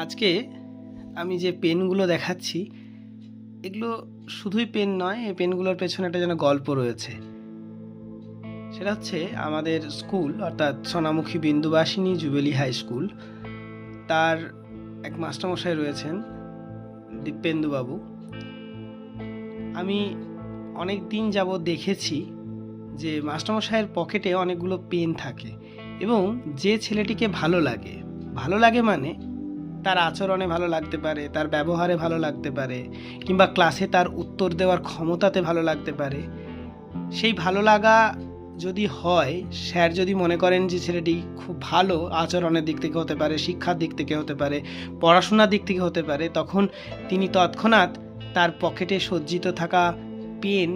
আজকে আমি যে পেনগুলো দেখাচ্ছি, এগুলো শুধুই পেন নয়, এই পেনগুলোর পেছনে একটা যেন গল্প রয়েছে। সেটা হচ্ছে আমাদের স্কুল, অর্থাৎ সোনামুখী বিন্দুবাসিনী জুবেলি হাই স্কুল, তার এক মাস্টারমশাই রয়েছেন দীপেন্দুবাবু। আমি অনেক দিন যাবৎ দেখেছি যে মাস্টারমশাইয়ের পকেটে অনেকগুলো পেন থাকে, এবং যে ছেলেটিকে ভালো লাগে মানে তার আচরণে ভালো লাগতে পারে, তার ব্যবহারে ভালো লাগতে পারে, কিংবা ক্লাসে তার উত্তর দেওয়ার ক্ষমতাতে ভালো লাগতে পারে। সেই ভালো লাগা যদি হয়, স্যার যদি মনে করেন যে ছেলেটি খুব ভালো আচরণের দিক থেকে হতে পারে, শিক্ষার দিক থেকে হতে পারে, পড়াশোনার দিক থেকে হতে পারে, তখন তিনি তৎক্ষণাৎ তার পকেটে সজ্জিত থাকা পেন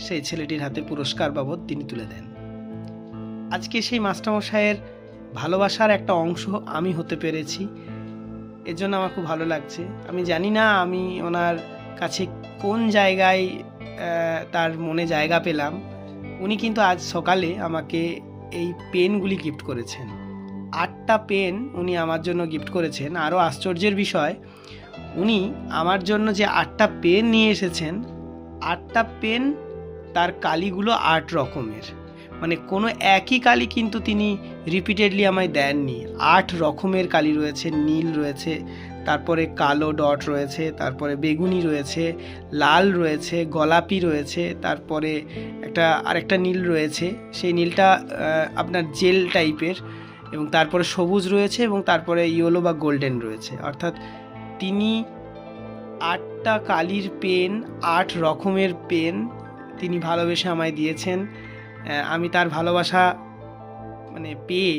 সেই ছেলেটির হাতে পুরস্কার বাবদ তিনি তুলে দেন। আজকে সেই মাস্টারমশাইয়ের ভালোবাসার একটা অংশ আমি হতে পেরেছি, এর জন্য আমার খুব ভালো লাগছে। আমি জানি না আমি ওনার কাছে কোন জায়গায় তার মনে জায়গা পেলাম। উনি কিন্তু আজ সকালে আমাকে এই পেনগুলি গিফট করেছেন। 8টা পেন উনি আমার জন্য গিফট করেছেন। আরও আশ্চর্যের বিষয়, উনি আমার জন্য যে 8টা পেন নিয়ে এসেছেন, 8টা পেন তার কালিগুলো 8 রকমের। মানে কোনো একই কালি কিন্তু তিনি রিপিটেডলি আমায় দেননি। 8 রকমের কালি রয়েছে, নীল রয়েছে, তারপরে কালো ডট রয়েছে, তারপরে বেগুনি রয়েছে, লাল রয়েছে, গোলাপি রয়েছে, তারপরে আরেকটা নীল রয়েছে, সেই নীলটা আপনার জেল টাইপের, এবং তারপরে সবুজ রয়েছে, এবং তারপরে ইয়েলো বা গোল্ডেন রয়েছে। অর্থাৎ তিনি 8টা কালির পেন, 8 রকমের পেন তিনি ভালোবেসে আমায় দিয়েছেন। আমি তার ভালোবাসা পেয়ে,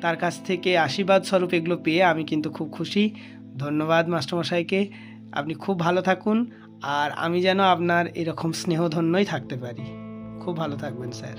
তার কাছ থেকে আশীর্বাদ স্বরূপ এগুলো পেয়ে আমি কিন্তু খুব খুশি। ধন্যবাদ মাস্টারমশাইকে। আপনি খুব ভালো থাকুন, আর আমি যেন আপনার এরকম স্নেহধন্যই থাকতে পারি। খুব ভালো থাকবেন স্যার।